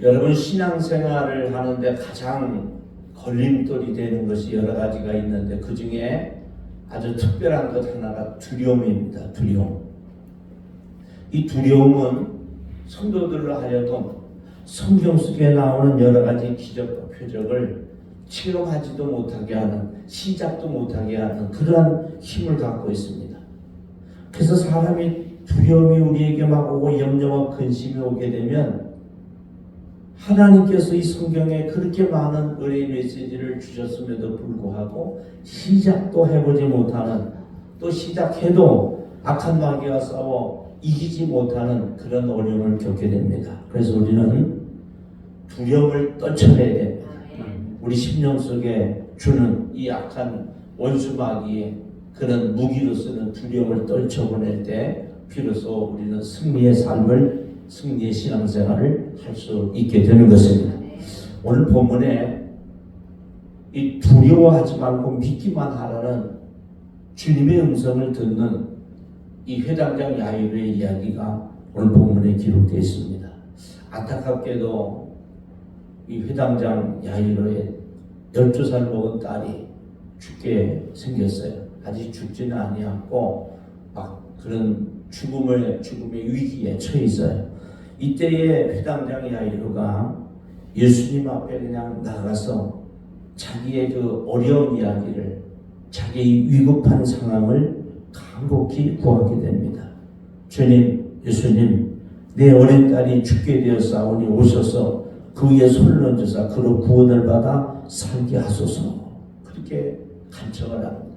여러분, 신앙생활을 하는데 가장 걸림돌이 되는 것이 여러 가지가 있는데 그 중에 아주 특별한 것 하나가 두려움입니다. 두려움. 이 두려움은 성도들로 하여금 성경 속에 나오는 여러 가지 기적과 표적을 체험하지도 못하게 하는, 시작도 못하게 하는 그러한 힘을 갖고 있습니다. 그래서 사람이 두려움이 우리에게 막 오고 염려와 근심이 오게 되면 하나님께서 이 성경에 그렇게 많은 의뢰의 메시지를 주셨음에도 불구하고 시작도 해보지 못하는, 또 시작해도 악한 마귀와 싸워 이기지 못하는 그런 어려움을 겪게 됩니다. 그래서 우리는 두려움을 떨쳐내야 됩니다. 우리 심령 속에 주는 이 악한 원수 마귀의 그런 무기로 쓰는 두려움을 떨쳐보낼 때 비로소 우리는 승리의 삶을, 승리의 신앙생활을 할 수 있게 되는 것입니다. 오늘 본문에 이 두려워하지 말고 믿기만 하라는 주님의 음성을 듣는 이 회당장 야이로의 이야기가 오늘 본문에 기록되어 있습니다. 안타깝게도 이 회당장 야이로의 12살 먹은 딸이 죽게 생겼어요. 아직 죽지는 아니었고 막 그런 죽음의 위기에 처해 있어요. 이때에 회당장 야이로가 예수님 앞에 그냥 나가서 자기의 그 어려운 이야기를, 자기의 위급한 상황을 간곡히 구하게 됩니다. 주님, 예수님, 내 어린 딸이 죽게 되었사오니 오셔서 그 위에 손을 얹으사 그로 구원을 받아 살게 하소서. 그렇게 간청을 합니다.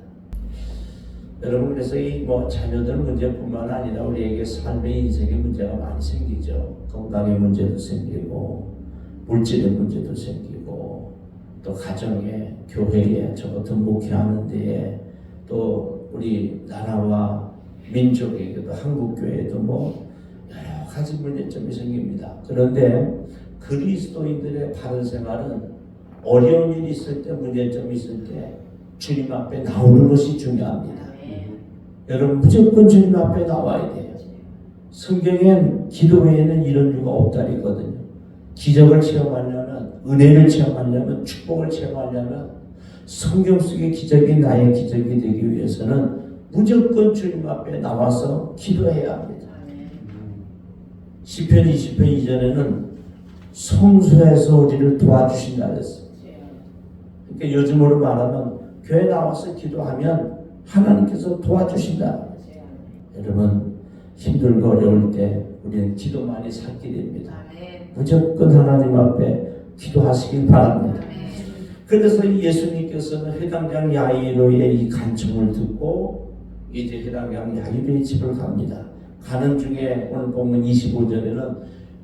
여러분, 그래서 이 자녀들 문제뿐만 아니라 우리에게 삶의 인생의 문제가 많이 생기죠. 건강의 문제도 생기고 물질의 문제도 생기고 또 가정에, 교회에, 저 같은 목회하는 데에, 또 우리 나라와 민족에게도, 한국교회에도 여러 가지 문제점이 생깁니다. 그런데 그리스도인들의 바른 생활은 어려운 일이 있을 때, 문제점이 있을 때 주님 앞에 나오는 것이 중요합니다. 여러분, 무조건 주님 앞에 나와야 돼요. 성경엔 기도 외에는 이런 이유가 없다리거든요. 기적을 체험하려면, 은혜를 체험하려면, 축복을 체험하려면 성경 속의 기적이 나의 기적이 되기 위해서는 무조건 주님 앞에 나와서 기도해야 합니다. 시편 20편 이전에는 성소에서 우리를 도와주신다 그랬어요. 그러니까 요즘으로 말하면 교회 나와서 기도하면 하나님께서 도와주신다. 여러분, 힘들고 어려울 때 우리는 기도 많이 살게 됩니다. 무조건 하나님 앞에 기도하시길 바랍니다. 그래서 예수님께서는 회당장 야이로의 이 간청을 듣고 이제 회당장 야이로의 집을 갑니다. 가는 중에 오늘 보면 25절에는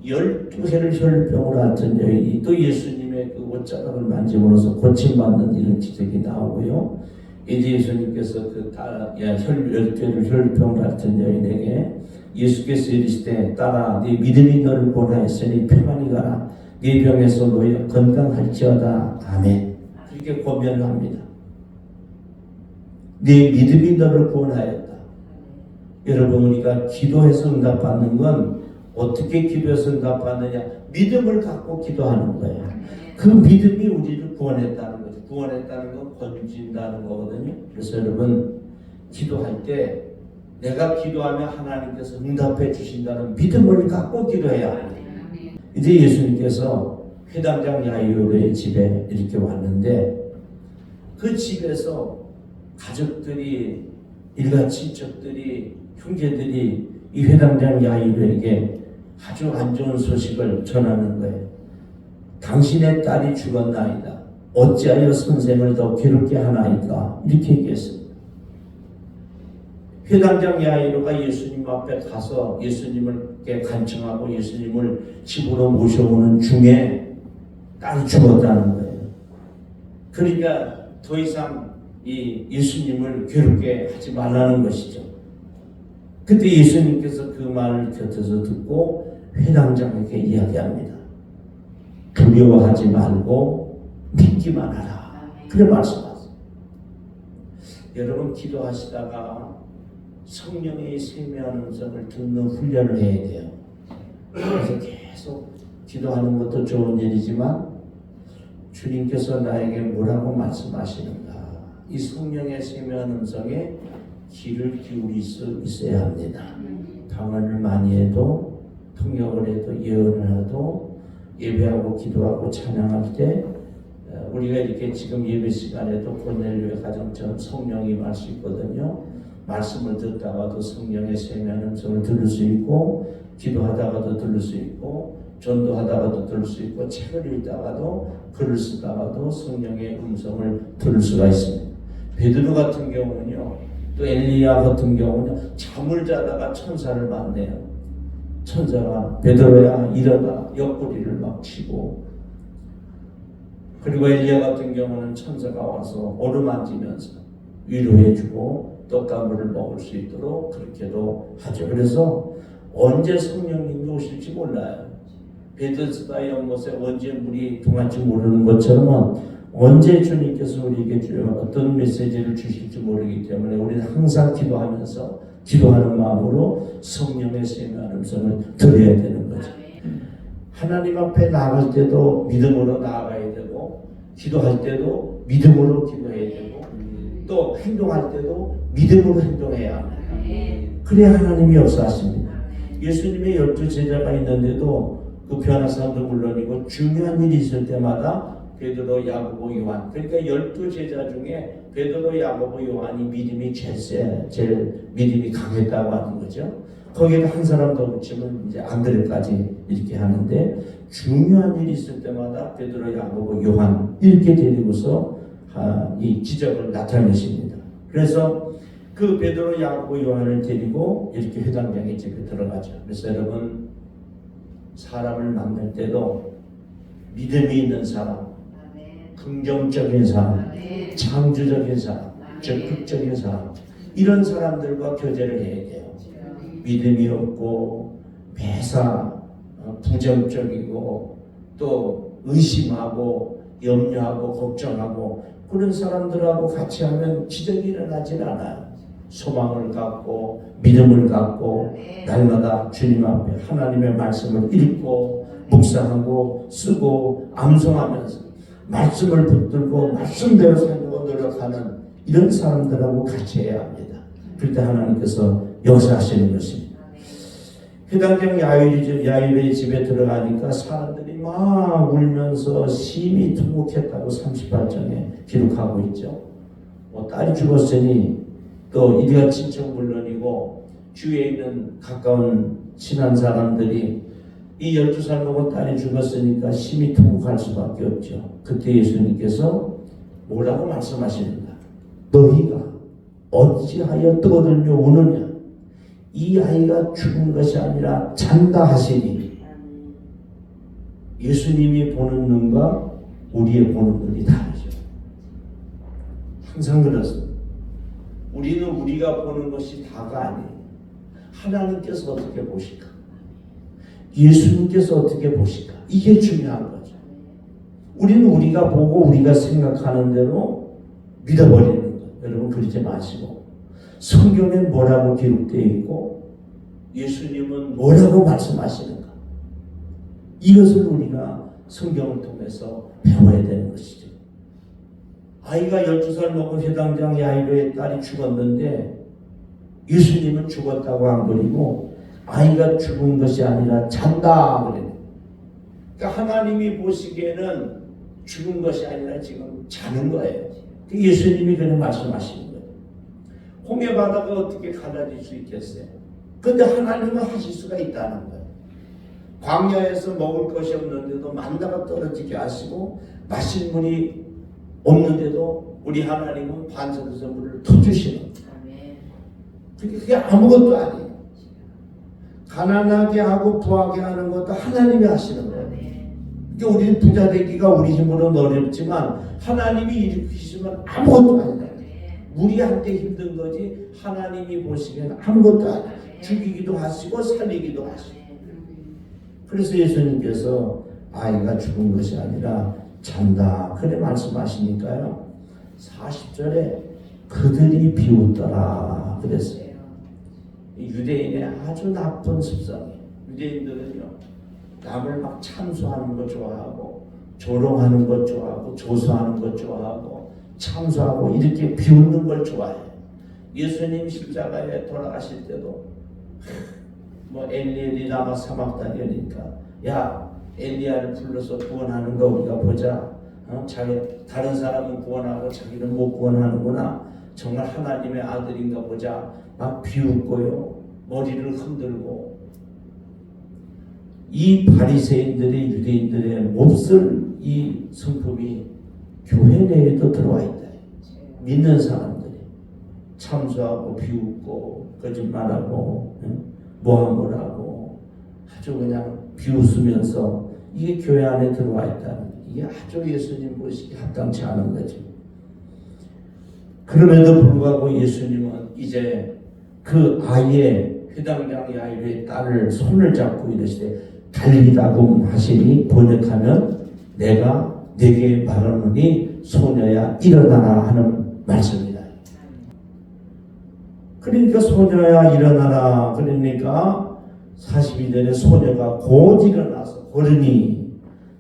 12해를 혈병으로 앓던 여인이 또 예수님의 그 옷자락을 만짐으로써 고침받는 이런 기적이 나오고요. 이제 예수님께서 그 12해를 혈병으로 앓던 여인에게 예수께서 이르시되 딸아, 네 믿음이 너를 구원하였으니 평안히 가라. 네 병에서 놓여 건강할지어다. 아멘. 그렇게 권면을 합니다. 네 믿음이 너를 구원하였다. 여러분, 우리가 기도해서 응답받는 건 어떻게 기도해서 응답받느냐? 믿음을 갖고 기도하는 거예요. 그 믿음이 우리를 구원했다는 거죠. 구원했다는 건 건진다는 거거든요. 그래서 여러분, 기도할 때 내가 기도하면 하나님께서 응답해 주신다는 믿음을 갖고 기도해야 합니다. 이제 예수님께서 회당장 야이로의 집에 이렇게 왔는데 그 집에서 가족들이, 일가 친척들이, 형제들이 이 회당장 야이로에게 아주 안 좋은 소식을 전하는 거예요. 당신의 딸이 죽었나이다. 어찌하여 선생을 더 괴롭게 하나이까? 이렇게 얘기했습니다. 회당장 야이로가 예수님 앞에 가서 예수님을 간청하고 예수님을 집으로 모셔오는 중에 딸이 죽었다는 거예요. 그러니까 더 이상 이 예수님을 괴롭게 하지 말라는 것이죠. 그때 예수님께서 그 말을 곁에서 듣고 회당장에게 이야기합니다. 두려워하지 말고 믿기만 하라. 그래 말씀하세요. 여러분, 기도하시다가 성령의 세미한 음성을 듣는 훈련을 해야 돼요. 그래서 계속 기도하는 것도 좋은 일이지만 주님께서 나에게 뭐라고 말씀하시는가, 이 성령의 세미한 음성에 귀를 기울일 수 있어야 합니다. 방언을 많이 해도, 통역을 해도, 예언을 해도, 예배하고 기도하고 찬양할 때 우리가 이렇게 지금 예배 시간에도 고넬료의 가정처럼 성령이 임할 수 있거든요. 말씀을 듣다가도 성령의 세미한 음성을 들을 수 있고, 기도하다가도 들을 수 있고, 전도하다가도 들을 수 있고, 책을 읽다가도, 글을 쓰다가도 성령의 음성을 들을 수가 있습니다. 베드로 같은 경우는요, 또 엘리야 같은 경우는 잠을 자다가 천사를 만나요. 천사가 베드로야 일어나, 옆구리를 막 치고, 그리고 엘리야 같은 경우는 천사가 와서 어루만지면서 위로해주고 떡가물을 먹을 수 있도록 그렇게도 하죠. 그래서 언제 성령님이 오실지 몰라요. 베데스다 연못에 언제 물이 동할지 모르는 것처럼 언제 주님께서 우리에게 어떤 메시지를 주실지 모르기 때문에 우리는 항상 기도하면서 기도하는 마음으로 성령의 세미한 음성을 들어야 되는 거죠. 하나님 앞에 나아갈 때도 믿음으로 나아가야 되고, 기도할 때도 믿음으로 기도해야 되고, 또 행동할 때도 믿음으로 행동해야 합니다. 그래야 하나님이 역사하십니다. 예수님의 12제자가 있는데도 그 변화사도 물론이고 중요한 일이 있을 때마다 베드로, 야고보, 요한, 그러니까 12제자 중에 베드로, 야고보, 요한이 믿음이 제일 믿음이 강했다고 하는 거죠. 거기에다 한 사람 더 붙이면 이제 안드레까지 이렇게 하는데, 중요한 일이 있을 때마다 베드로, 야고보, 요한 이렇게 데리고서 이 기적을 나타내십니다. 그래서 그 베드로, 야고보, 요한을 데리고 이렇게 회당장의 집에 들어가죠. 그래서 여러분, 사람을 만날 때도 믿음이 있는 사람, 긍정적인 사람, 창조적인 사람, 적극적인 사람, 이런 사람들과 교제를 해야 돼요. 믿음이 없고 매사 부정적이고 또 의심하고 염려하고 걱정하고 그런 사람들하고 같이 하면 기적이 일어나질 않아요. 소망을 갖고 믿음을 갖고 날마다 주님 앞에 하나님의 말씀을 읽고 묵상하고 쓰고 암송하면서 말씀을 붙들고 말씀대로 살고 노력하는 이런 사람들하고 같이 해야 합니다. 그럴 때 하나님께서 역사하시는 것입니다. 회당장 야일의 집에 들어가니까 사람들이 막 울면서 심히 통곡했다고 38장에 기록하고 있죠. 딸이 죽었으니 또 이리가 친척 물론이고 주위에 있는 가까운 친한 사람들이 이 12살 먹은 딸이 죽었으니까 심히 통곡할 수밖에 없죠. 그때 예수님께서 뭐라고 말씀하시는가? 너희가 어찌하여 떠들며 우느냐? 이 아이가 죽은 것이 아니라 잔다 하시니. 예수님이 보는 눈과 우리의 보는 눈이 다르죠. 항상 그렇습니다. 우리는 우리가 보는 것이 다가 아니에요. 하나님께서 어떻게 보실까? 예수님께서 어떻게 보실까? 이게 중요한 거죠. 우리는 우리가 보고 우리가 생각하는 대로 믿어버리는 거예요. 여러분 그러지 마시고 성경엔 뭐라고 기록되어 있고 예수님은 뭐라고 말씀하시는가? 이것을 우리가 성경을 통해서 배워야 되는 것이죠. 아이가 12살 먹은 회당장 야이로의 딸이 죽었는데 예수님은 죽었다고 안 그리고 아이가 죽은 것이 아니라 잔다 그래요. 그러니까 하나님이 보시기에는 죽은 것이 아니라 지금 자는 거예요. 예수님이 그런 말씀하시는 거예요. 홍해 바다가 어떻게 갈라질 수 있겠어요? 근데 하나님은 하실 수가 있다는 거예요. 광야에서 먹을 것이 없는데도 만나가 떨어지게 하시고 마실 물이 없는데도 우리 하나님은 반석에서 물을 터주시는 거예요. 그게 아무것도 아니에요. 가난하게 하고 부하게 하는 것도 하나님이 하시는 거예요. 그러니까 우리는 부자 되기가 우리 힘으로는 어렵지만 하나님이 일으키시면 아무것도 아니다. 무리한테 힘든 거지 하나님이 보시기에는 아무것도 아니에요. 죽이기도 하시고 살리기도 하시고. 그래서 예수님께서 아이가 죽은 것이 아니라 잔다 그래 말씀하시니까요. 40절에 그들이 비웃더라 그랬어요. 유대인의 아주 나쁜 습성이에요. 유대인들은요 남을 막 참소하는 거 좋아하고 조롱하는 것 좋아하고 조소하는 것 좋아하고 참소하고 이렇게 비웃는 걸 좋아해요. 예수님 십자가에 돌아가실 때도 뭐 엘리엘이 라마 사막다니니까 야 엘리야를 불러서 구원하는 거 우리가 보자. 자기 다른 사람은 구원하고 자기는 못 구원하는구나. 정말 하나님의 아들인가 보자. 막 비웃고요. 머리를 흔들고 이 바리새인들의 유대인들의 몹쓸 이 성품이 교회 내에도 들어와 있다. 믿는 사람들이 참소하고 비웃고 거짓말하고 모함을 아주 그냥 비웃으면서 이게 교회 안에 들어와 있다는 이게 아주 예수님 보시기 합당치 않은 거죠. 그럼에도 불구하고 예수님은 이제 그 아이의 회당장 야이로의 딸을 손을 잡고 이르시되 달리다금 하시니 번역하면 내가 네게 말하노니 소녀야 일어나라 하는 말씀입니다. 그러니까 소녀야 일어나라 그러니까 42절에 소녀가 곧 일어나서 걸으니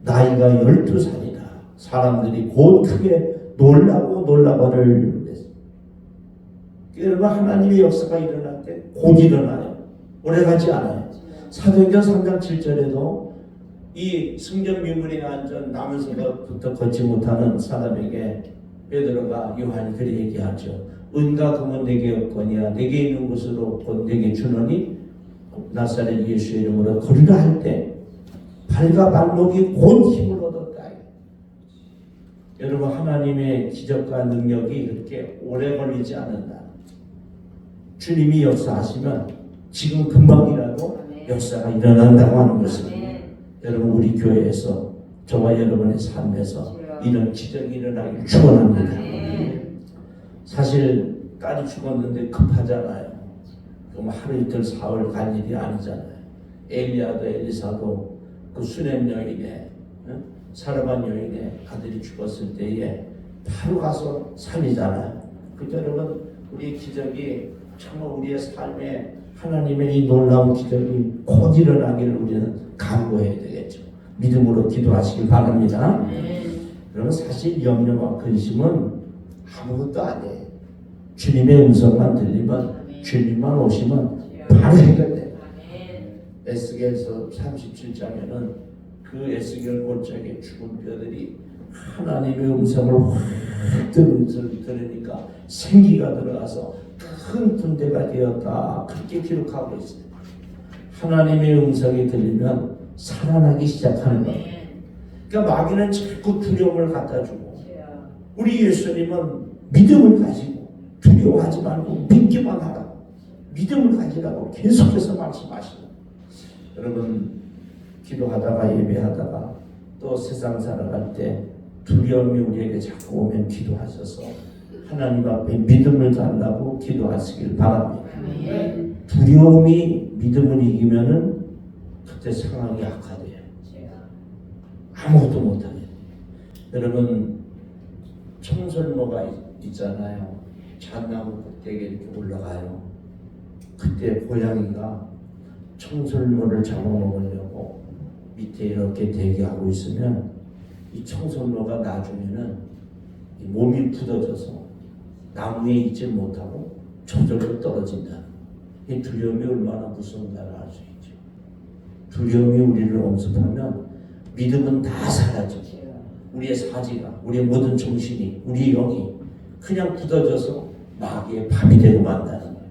나이가 12살이다. 사람들이 곧 크게 놀라고를 했습니다. 여러분 하나님의 역사가 일어날 때 곧 일어나요. 오래가지 않아요. 사도행전 3장 7절에도 이 성전 미문에 앉은 남은 생각부터 걷지 못하는 사람에게 베드로가 요한이 그리 얘기하죠. 은과 금은 내게 없거니와 내게 있는 것으로 곧 내게 주노니 나사렛 예수의 이름으로 걸으라 할 때 발과 발목이 곧 힘을 얻었다. 여러분 하나님의 기적과 능력이 그렇게 오래 걸리지 않는다. 주님이 역사하시면 지금 금방이라도 역사가 일어난다고 하는 것입니다. 여러분 우리 교회에서 저와 여러분의 삶에서 이런 기적이 일어나길 축원합니다. 사실 딸이 죽었는데 급하잖아요. 그럼 하루 이틀 사흘 갈 일이 아니잖아요. 엘리야도 엘리사도 그 수넴 여인의 사르반 여인의 아들이 죽었을 때에 바로 가서 살리잖아요. 그때 여러분 우리의 기적이 정말 우리의 삶에 하나님의 이 놀라운 기적이 곧 일어나기를 우리는 간구해야 되겠죠. 믿음으로 기도하시길 바랍니다. 그러면 사실 염려와 근심은 아무것도 아니에요. 주님의 음성만 들리면 주님만 오시면 바로 해결돼요. 에스겔서 37장에는 그 에스겔 골짜기에 죽은 뼈들이 하나님의 음성을 확 들으니까 생기가 들어가서 큰 군대가 되었다. 그렇게 기록하고 있어요. 하나님의 음성이 들리면 살아나기 시작하는 거예요. 그러니까 마귀는 자꾸 두려움을 갖다 주고 우리 예수님은 믿음을 가지고 두려워하지 말고 믿기만 하라. 믿음을 가지라고 계속해서 말씀하시는 여러분 기도하다가 예배하다가 또 세상 살아갈 때 두려움이 우리에게 자꾸 오면 기도하셔서 하나님 앞에 믿음을 달라고 기도하시길 바랍니다. 두려움이 믿음을 이기면은 그때 상황이 악화돼요. 아무것도 못하게. 여러분 청설모가 있잖아요. 잣나무 꼭대기에 이렇게 올라가요. 그때 고양이가 청설모를 잡아먹으려고 밑에 이렇게 대기하고 있으면 이 청설모가 나중에는 몸이 굳어져서 나무에 있지 못하고 저절로 떨어진다. 이 두려움이 얼마나 무서운가를 알 수 있죠. 두려움이 우리를 엄습하면 믿음은 다 사라져. 우리의 사지가, 우리의 모든 정신이, 우리의 영이 그냥 굳어져서 마귀의 밥이 되고 만다는 거예요.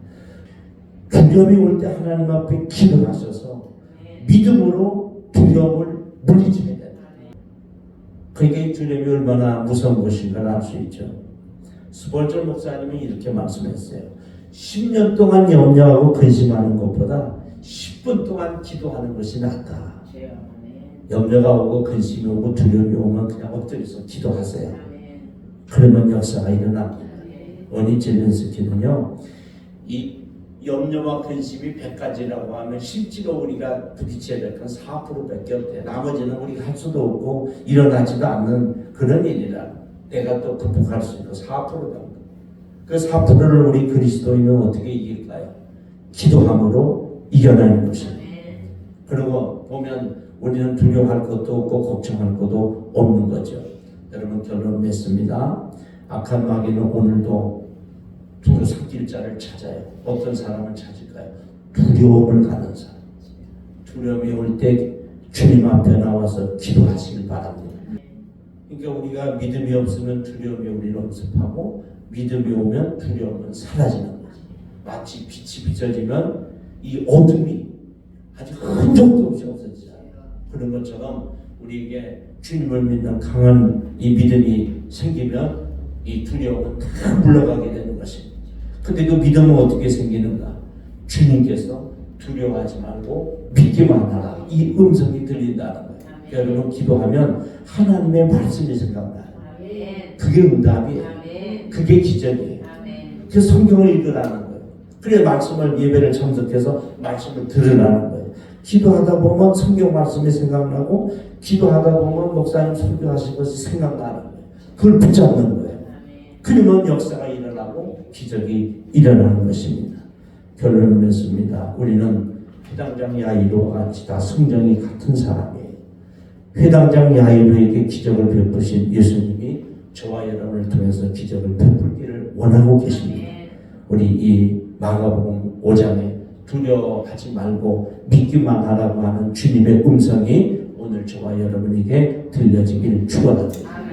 두려움이 올 때 하나님 앞에 기도하셔서 믿음으로 두려움을 물리쳐야 된다. 그게 두려움이 얼마나 무서운 것인가를 알 수 있죠. 스볼절 목사님이 이렇게 말씀했어요. 10년 동안 염려하고 근심하는 것보다 10분 동안 기도하는 것이 낫다. 염려가 오고 근심이 오고 두려움이 오면 그냥 엎드려서 기도하세요. 그러면 역사가 일어납니다. 어니 젤렌스키는요, 이 염려와 근심이 100가지라고 하면 실제로 우리가 부딪혀야 될 건 4%밖에 없대요. 나머지는 우리가 할 수도 없고 일어나지도 않는 그런 일이라 내가 또 극복할 수 있고 4%다. 그 4%를 우리 그리스도인은 어떻게 이길까요? 기도함으로 이겨내는 것입니다. 그리고 보면 우리는 두려워할 것도 없고 걱정할 것도 없는 거죠. 여러분 결론 맺습니다. 악한 마귀는 오늘도 두루 삭길 자를 찾아요. 어떤 사람을 찾을까요? 두려움을 가는 사람. 두려움이 올 때 주님 앞에 나와서 기도하시길 바랍니다. 그러니까 우리가 믿음이 없으면 두려움이 우리를 엄습하고 믿음이 오면 두려움은 사라지는 거죠. 마치 빛이 비춰지면 이 어둠이 아주 흔적도 없이 없어지잖아요. 그런 것처럼 우리에게 주님을 믿는 강한 이 믿음이 생기면 이 두려움은 다 물러가게 되는 것입니다. 근데 그 믿음은 어떻게 생기는가? 주님께서 두려워하지 말고 믿기만 하라. 이 음성이 들린다는 거예요. 여러분 기도하면 하나님의 말씀이 생각나요. 그게 응답이에요. 그게 기적이에요. 그 성경을 읽으라는 거예요. 그래 말씀을 예배를 참석해서 말씀을 들으라는 거예요. 기도하다 보면 성경 말씀이 생각나고 기도하다 보면 목사님 설교하신 것이 생각나는 거예요. 그걸 붙잡는 거예요. 그러면 역사가 일어나고 기적이 일어나는 것입니다. 결론을 맺습니다. 우리는 회당장 야이로와 같이 다 성정이 같은 사람이에요. 회당장 야이로에게 기적을 베푸신 예수님이 저와 여러분을 통해서 기적을 베풀기를 원하고 계십니다. 우리 이 마가복음 5장에 두려워하지 말고 믿기만 하라고 하는 주님의 음성이 오늘 저와 여러분에게 들려지기를 축원합니다.